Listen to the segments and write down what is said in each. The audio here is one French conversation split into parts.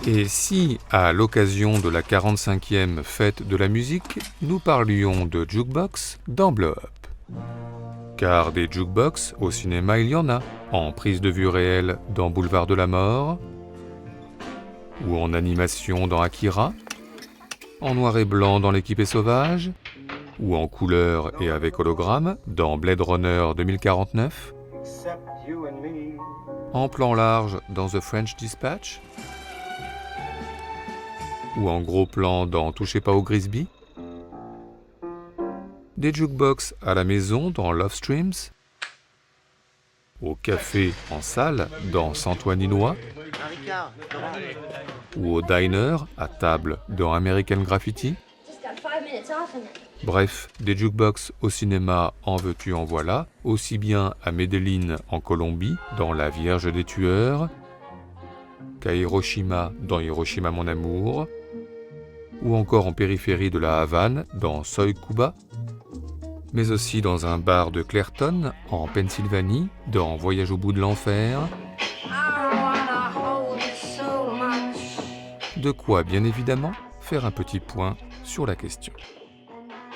Et si, à l'occasion de la 45e fête de la musique, nous parlions de jukebox dans Blow Up? Car des jukebox au cinéma il y en a, en prise de vue réelle dans Boulevard de la Mort, ou en animation dans Akira, en noir et blanc dans L'équipe est sauvage, ou en couleur et avec hologramme dans Blade Runner 2049, en plan large dans The French Dispatch, ou en gros plan dans Touchez pas au Grisby, des jukebox à la maison dans Love Streams, au café en salle dans Santoininois, ou au diner à table dans American Graffiti. Bref, des jukebox au cinéma en veux-tu en voilà, aussi bien à Medellín en Colombie dans La Vierge des Tueurs, qu'à Hiroshima dans Hiroshima mon amour, ou encore en périphérie de la Havane dans Soy Cuba, mais aussi dans un bar de Clairton en Pennsylvanie dans Voyage au bout de l'enfer. De quoi, bien évidemment, faire un petit point sur la question.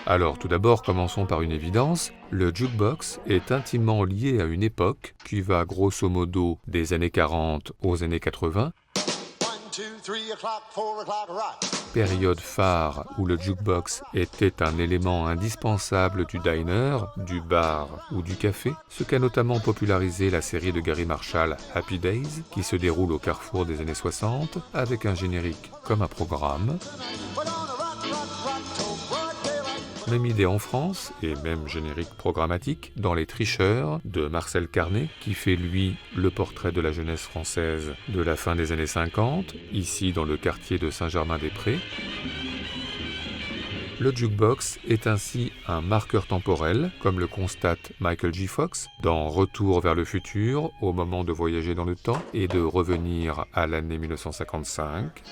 Alors tout d'abord, commençons par une évidence, le jukebox est intimement lié à une époque qui va grosso modo des années 40 aux années 80, période phare où le jukebox était un élément indispensable du diner, du bar ou du café, ce qu'a notamment popularisé la série de Gary Marshall Happy Days, qui se déroule au carrefour des années 60, avec un générique comme un programme. Même idée en France, et même générique programmatique, dans Les Tricheurs de Marcel Carné, qui fait lui le portrait de la jeunesse française de la fin des années 50, ici dans le quartier de Saint-Germain-des-Prés. Le jukebox est ainsi un marqueur temporel, comme le constate Michael J. Fox dans Retour vers le futur, au moment de voyager dans le temps et de revenir à l'année 1955.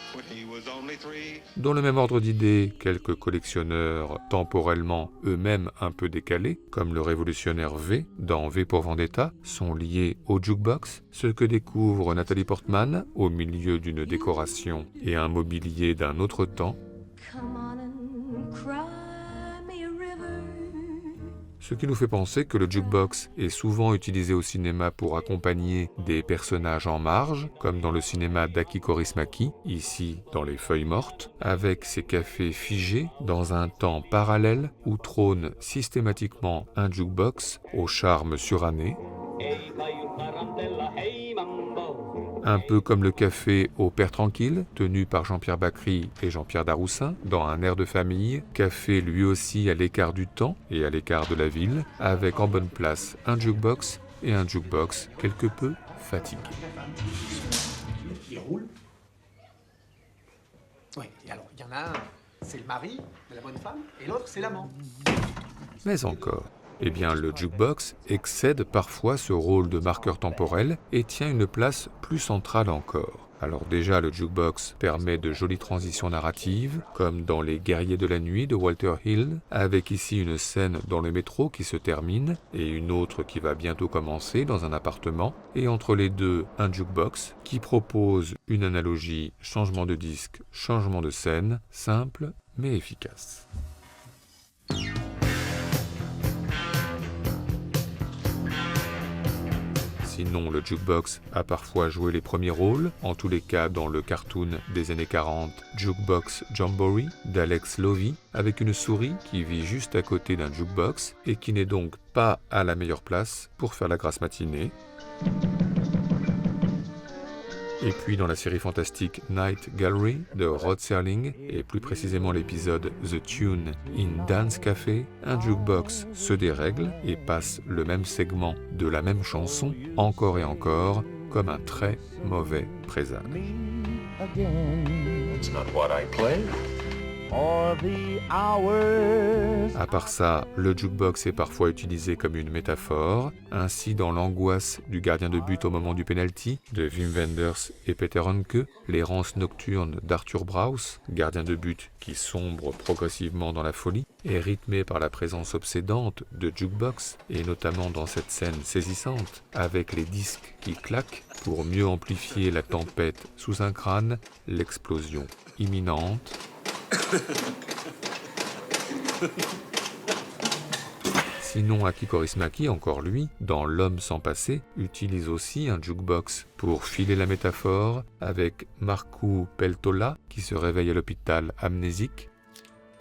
Dans le même ordre d'idées, quelques collectionneurs temporellement eux-mêmes un peu décalés, comme le révolutionnaire V dans V pour Vendetta, sont liés au jukebox, ce que découvre Nathalie Portman au milieu d'une décoration et un mobilier d'un autre temps. Ce qui nous fait penser que le jukebox est souvent utilisé au cinéma pour accompagner des personnages en marge, comme dans le cinéma d'Aki Kaurismäki, ici dans Les Feuilles mortes, avec ses cafés figés dans un temps parallèle où trône systématiquement un jukebox au charme suranné. Un peu comme le café au Père Tranquille, tenu par Jean-Pierre Bacry et Jean-Pierre Daroussin, dans un air de famille, café lui aussi à l'écart du temps et à l'écart de la ville, avec en bonne place un jukebox et un jukebox quelque peu fatigué. Il roule. Oui, et alors, il y en a un, c'est le mari de la bonne femme, et l'autre, c'est l'amant. Mais encore. Eh bien, le jukebox excède parfois ce rôle de marqueur temporel et tient une place plus centrale encore. Alors déjà, le jukebox permet de jolies transitions narratives, comme dans Les Guerriers de la Nuit de Walter Hill, avec ici une scène dans le métro qui se termine et une autre qui va bientôt commencer dans un appartement, et entre les deux, un jukebox qui propose une analogie changement de disque, changement de scène, simple mais efficace. Sinon, le jukebox a parfois joué les premiers rôles, en tous les cas dans le cartoon des années 40 Jukebox Jamboree d'Alex Lovy, avec une souris qui vit juste à côté d'un jukebox et qui n'est donc pas à la meilleure place pour faire la grasse matinée. Et puis dans la série fantastique Night Gallery de Rod Serling, et plus précisément l'épisode The Tune in Dance Café, un jukebox se dérègle et passe le même segment de la même chanson encore et encore, comme un très mauvais présage. À part ça, le jukebox est parfois utilisé comme une métaphore, ainsi dans L'angoisse du gardien de but au moment du penalty de Wim Wenders et Peter Hanke, L'errance nocturne d'Arthur Brauss, gardien de but qui sombre progressivement dans la folie, est rythmé par la présence obsédante de jukebox, et notamment dans cette scène saisissante, avec les disques qui claquent, pour mieux amplifier la tempête sous un crâne, l'explosion imminente. Sinon, Aki Kaurismäki, encore lui, dans L'homme sans passé, utilise aussi un jukebox pour filer la métaphore avec Markku Peltola qui se réveille à l'hôpital amnésique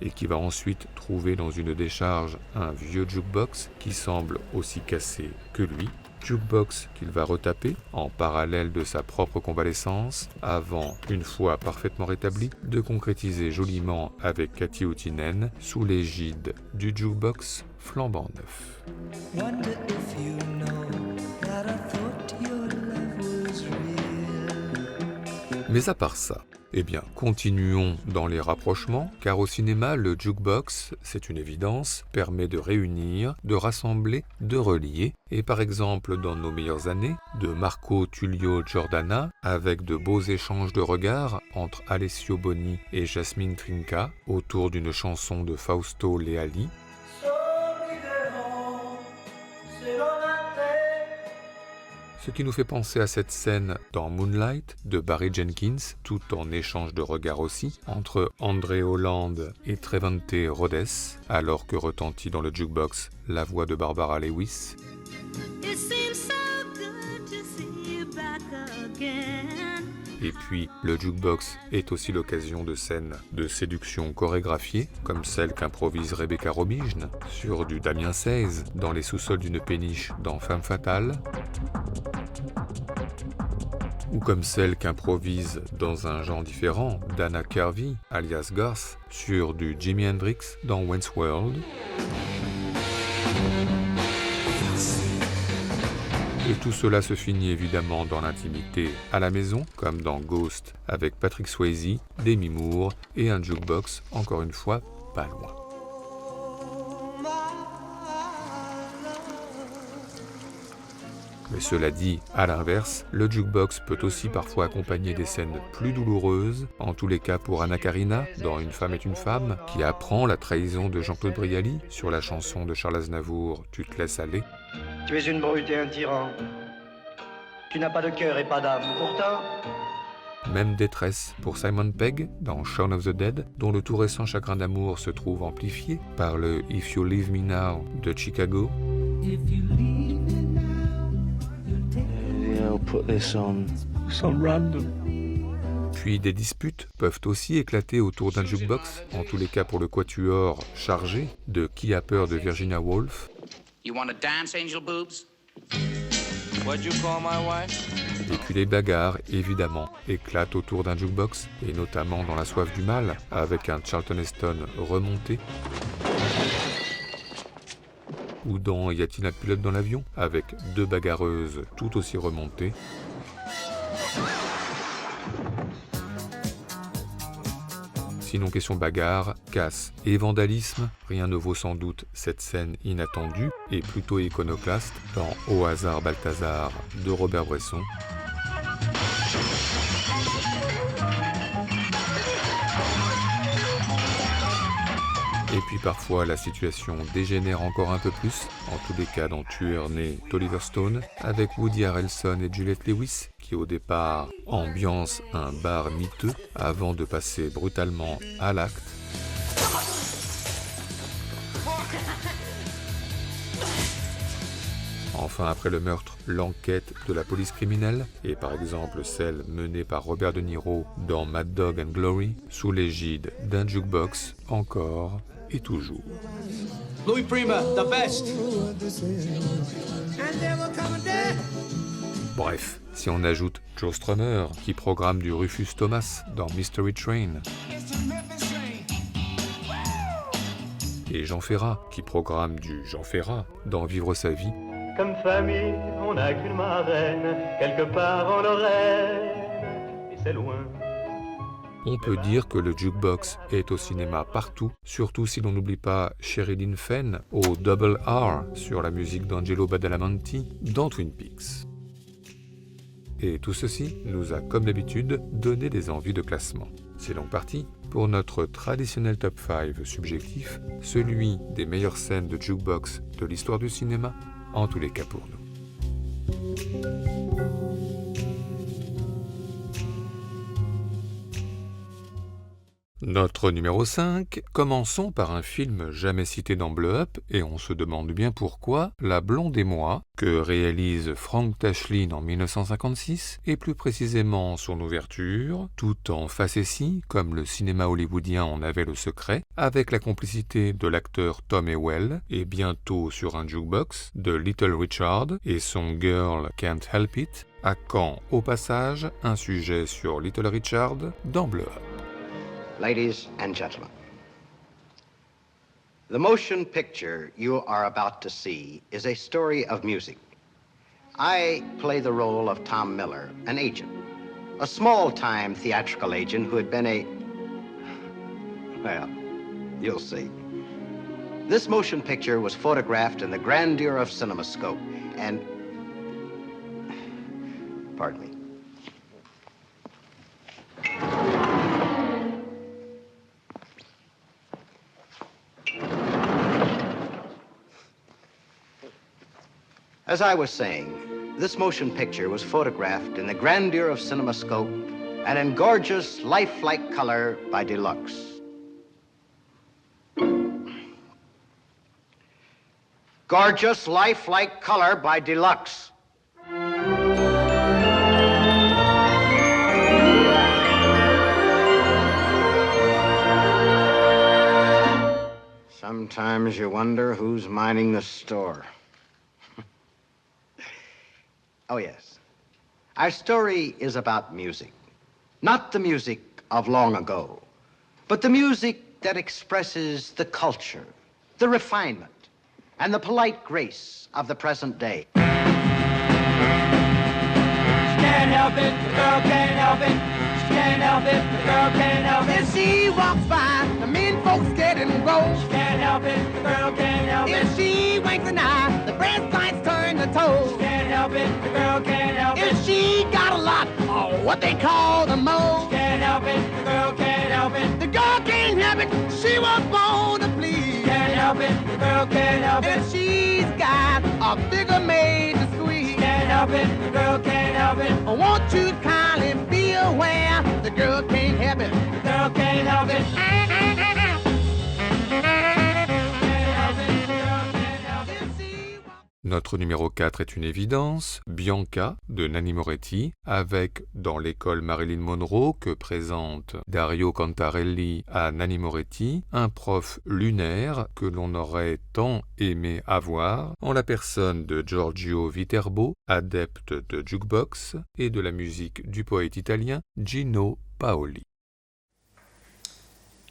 et qui va ensuite trouver dans une décharge un vieux jukebox qui semble aussi cassé que lui. Jukebox qu'il va retaper en parallèle de sa propre convalescence avant, une fois parfaitement rétabli, de concrétiser joliment avec Kati Uotinen sous l'égide du jukebox flambant neuf. Mais à part ça, eh bien, continuons dans les rapprochements, car au cinéma, le jukebox, c'est une évidence, permet de réunir, de rassembler, de relier, et par exemple, dans Nos meilleures années, de Marco Tullio Giordana, avec de beaux échanges de regards entre Alessio Boni et Jasmine Trinca, autour d'une chanson de Fausto Leali, ce qui nous fait penser à cette scène dans Moonlight de Barry Jenkins, tout en échange de regards aussi, entre André Holland et Trevante Rhodes, alors que retentit dans le jukebox la voix de Barbara Lewis. Et puis, le jukebox est aussi l'occasion de scènes de séduction chorégraphiées, comme celle qu'improvise Rebecca Romijn sur du Damien Seize dans les sous-sols d'une péniche dans Femme fatale, ou comme celle qu'improvise dans un genre différent Dana Carvey, alias Garth, sur du Jimi Hendrix dans Wayne's World. Et tout cela se finit évidemment dans l'intimité à la maison, comme dans Ghost avec Patrick Swayze, Demi Moore et un jukebox, encore une fois, pas loin. Mais cela dit, à l'inverse, le jukebox peut aussi parfois accompagner des scènes plus douloureuses, en tous les cas pour Anna Karina, dans Une femme est une femme, qui apprend la trahison de Jean-Claude Brialy sur la chanson de Charles Aznavour « Tu te laisses aller ». Tu es une brute et un tyran. Tu n'as pas de cœur et pas d'âme, pourtant... Même détresse pour Simon Pegg dans Shaun of the Dead, dont le tout récent chagrin d'amour se trouve amplifié par le If You Leave Me Now de Chicago. Puis des disputes peuvent aussi éclater autour d'un jukebox, en tous les cas pour le quatuor chargé de Qui a peur de Virginia Woolf. You want to dance, Angel Boobs? What'd you call my wife? Et puis les bagarres, évidemment, éclatent autour d'un jukebox, et notamment dans La soif du mal, avec un Charlton Heston remonté, ou dans Y a-t-il un pilote dans l'avion, avec deux bagarreuses tout aussi remontées. Sinon question bagarre, casse et vandalisme, rien ne vaut sans doute cette scène inattendue et plutôt iconoclaste dans Au hasard Balthazar de Robert Bresson. Et puis parfois la situation dégénère encore un peu plus, en tous les cas dans Tueur né d'Oliver Stone, avec Woody Harrelson et Juliette Lewis, qui au départ ambiance un bar miteux avant de passer brutalement à l'acte. Enfin, après le meurtre, l'enquête de la police criminelle, et par exemple celle menée par Robert De Niro dans Mad Dog and Glory, sous l'égide d'un jukebox, encore et toujours. Louis Prima, the best. Bref, si on ajoute Joe Strummer, qui programme du Rufus Thomas dans Mystery Train, et Jean Ferrat, qui programme du Jean Ferrat dans Vivre sa vie, Comme famille, on n'a qu'une marraine, quelque part en Lorraine, et c'est loin. on peut dire que le jukebox est au cinéma partout, surtout si l'on n'oublie pas Sherilyn Fenn au Double R sur la musique d'Angelo Badalamenti dans Twin Peaks. Et tout ceci nous a, comme d'habitude, donné des envies de classement. C'est donc parti pour notre traditionnel top 5 subjectif, celui des meilleures scènes de jukebox de l'histoire du cinéma, en tous les cas pour nous. Notre numéro 5, commençons par un film jamais cité dans Blow Up, et on se demande bien pourquoi, La Blonde et moi, que réalise Frank Tashlin en 1956, et plus précisément son ouverture, tout en facétie, comme le cinéma hollywoodien en avait le secret, avec la complicité de l'acteur Tom Ewell, et bientôt sur un jukebox, de Little Richard et son Girl Can't Help It, à quand, au passage, un sujet sur Little Richard dans Blow Up. Ladies and gentlemen, the motion picture you are about to see is a story of music. I play the role of Tom Miller, an agent, a small-time theatrical agent who had been well, you'll see. This motion picture was photographed in the grandeur of CinemaScope, and, pardon me. As I was saying, this motion picture was photographed in the grandeur of CinemaScope and in gorgeous, lifelike color by Deluxe. Gorgeous, lifelike color by Deluxe. Sometimes you wonder who's minding the store. Oh, yes. Our story is about music. Not the music of long ago, but the music that expresses the culture, the refinement, and the polite grace of the present day. She can't help it, the girl can't help it. She can't help it, the girl can't help it. If she walks by, the men folks get enrolled. She can't help it, the girl can't help it. If she winks an eye, the brass lights turn to toes. She can't help it, the girl can't help it. If she got a lot of what they call the mold. She can't help it, the girl can't help it. The girl can't help it, she was born to please. She can't help it, the girl can't help it. If she's got a figure made to squeeze. She can't help it, the girl can't help it. Won't you kindly be aware, the girl can't help it. The girl can't help it. Notre numéro 4 est une évidence, Bianca de Nanni Moretti, avec, dans l'école Marilyn Monroe que présente Dario Cantarelli à Nanni Moretti, un prof lunaire que l'on aurait tant aimé avoir en la personne de Giorgio Viterbo, adepte de jukebox et de la musique du poète italien Gino Paoli.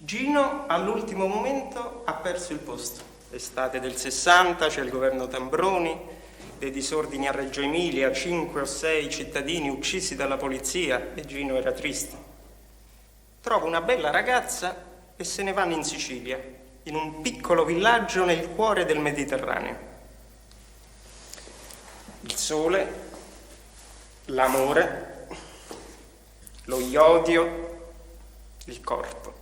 Gino all'ultimo momento ha perso il posto. L'estate del 60 c'è il governo Tambroni, dei disordini a Reggio Emilia, 5 o 6 cittadini uccisi dalla polizia e Gino era triste. Trova una bella ragazza e se ne vanno in Sicilia, in un piccolo villaggio nel cuore del Mediterraneo. Il sole, l'amore, lo iodio, il corpo.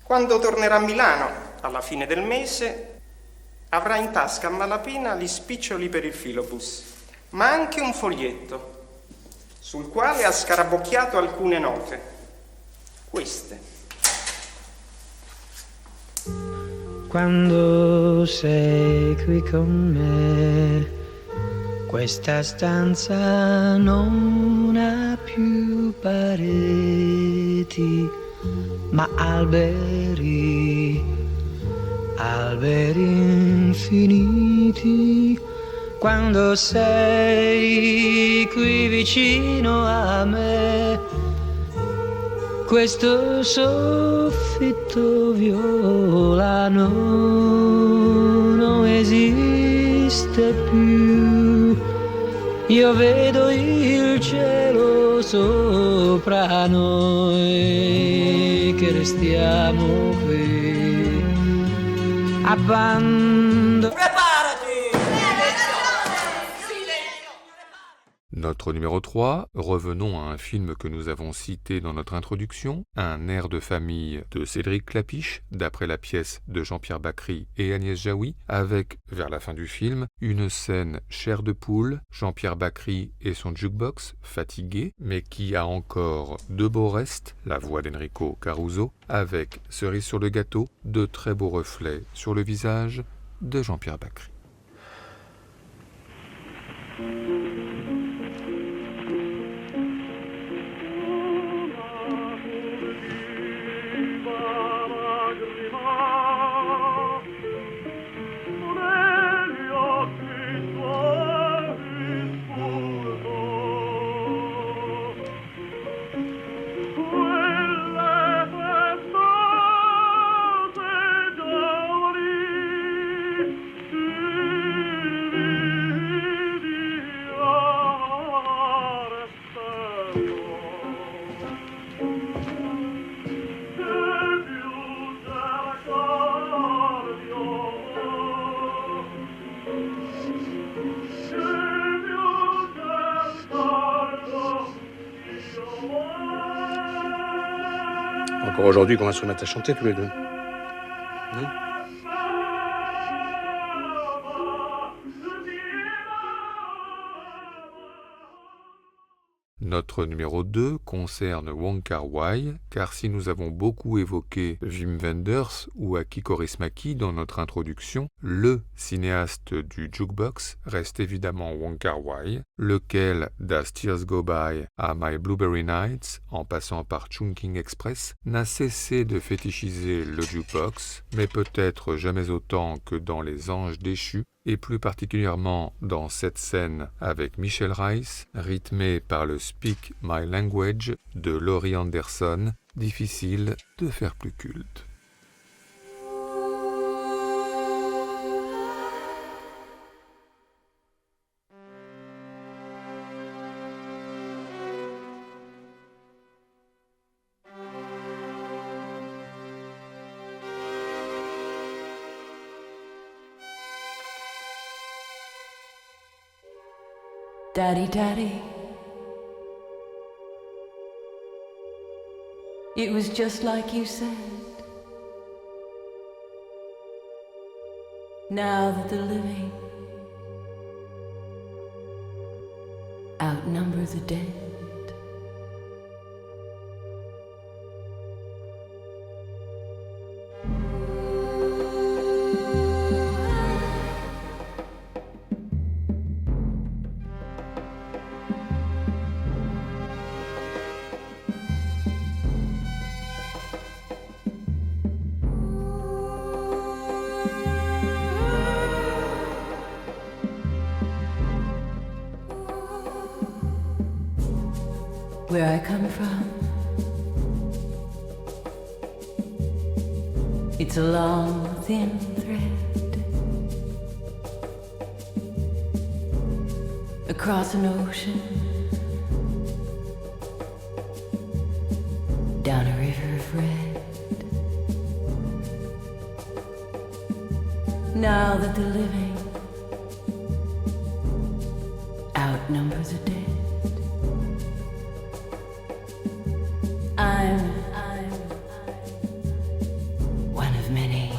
Quando tornerà a Milano, alla fine del mese, avrà in tasca a malapena gli spiccioli per il filobus, ma anche un foglietto, sul quale ha scarabocchiato alcune note. Queste. Quando sei qui con me, questa stanza non ha più pareti, ma alberi, alberi infiniti. Quando sei qui vicino a me, questo soffitto violano non esiste più. Io vedo il cielo sopra noi, che restiamo qui abbandonati. Notre numéro 3, revenons à un film que nous avons cité dans notre introduction, Un air de famille de Cédric Klapisch, d'après la pièce de Jean-Pierre Bacry et Agnès Jaoui, avec, vers la fin du film, une scène chair de poule, Jean-Pierre Bacry et son jukebox, fatigué, mais qui a encore de beaux restes, la voix d'Enrico Caruso, avec, cerise sur le gâteau, de très beaux reflets sur le visage de Jean-Pierre Bacry. Encore aujourd'hui qu'on va se remettre à chanter tous les deux. Non ? Notre numéro 2 concerne Wong Kar-wai, car si nous avons beaucoup évoqué Wim Wenders ou Aki Kaurismäki dans notre introduction, le cinéaste du jukebox reste évidemment Wong Kar-wai, lequel, d'As Tears Go By à My Blueberry Nights, en passant par Chungking Express, n'a cessé de fétichiser le jukebox, mais peut-être jamais autant que dans Les Anges déchus, et plus particulièrement dans cette scène avec Michel Reiss, rythmée par le Speak My Language de Laurie Anderson, difficile de faire plus culte. Daddy, Daddy, it was just like you said. Now that the living outnumber the dead, where I come from, it's a long, thin thread across an ocean, down a river of red. Now that the living outnumber the dead, I'm one of many.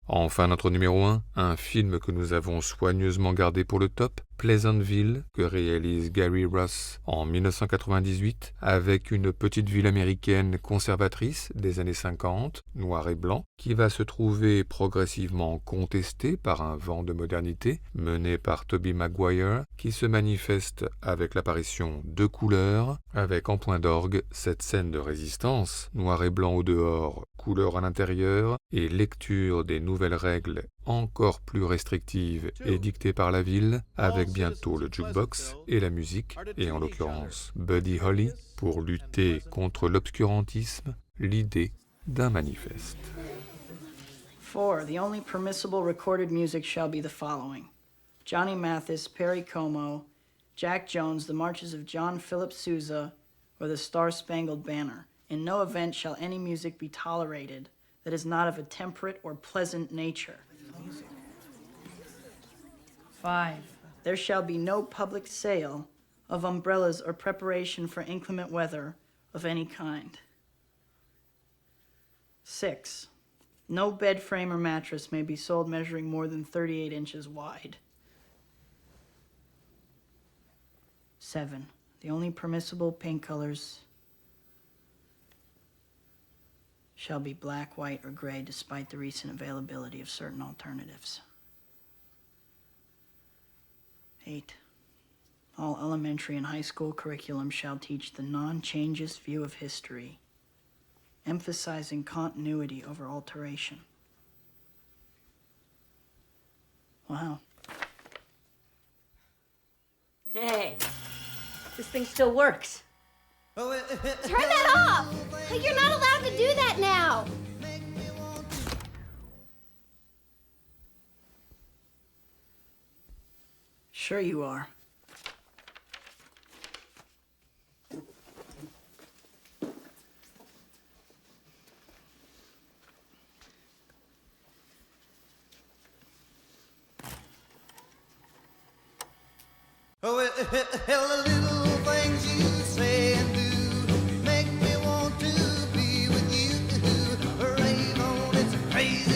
Enfin, notre numéro 1, un film que nous avons soigneusement gardé pour le top, Pleasantville, que réalise Gary Ross en 1998, avec une petite ville américaine conservatrice des années 50, noir et blanc, qui va se trouver progressivement contestée par un vent de modernité, mené par Tobey Maguire, qui se manifeste avec l'apparition de couleurs, avec en point d'orgue cette scène de résistance, noir et blanc au dehors, couleur à l'intérieur, et lecture des nouvelles règles encore plus restrictives et dictées par la ville, avec bientôt le jukebox et la musique, et en l'occurrence Buddy Holly, pour lutter contre l'obscurantisme, l'idée d'un manifeste. 4. The only permissible recorded music shall be the following: Johnny Mathis, Perry Como, Jack Jones, the marches of John Philip Sousa, or the Star-Spangled Banner. In no event shall any music be tolerated that is not of a temperate or pleasant nature. 5. There shall be no public sale of umbrellas or preparation for inclement weather of any kind. 6. No bed frame or mattress may be sold measuring more than 38 inches wide. 7. The only permissible paint colors shall be black, white, or gray, despite the recent availability of certain alternatives. 8. All elementary and high school curriculum shall teach the non-changeist view of history, emphasizing continuity over alteration. Wow. Hey, this thing still works. Turn that off! You're not allowed to do that now! Sure you are. Oh, well, the little things you say and do make me want to be with you. Rave on, it's a crazy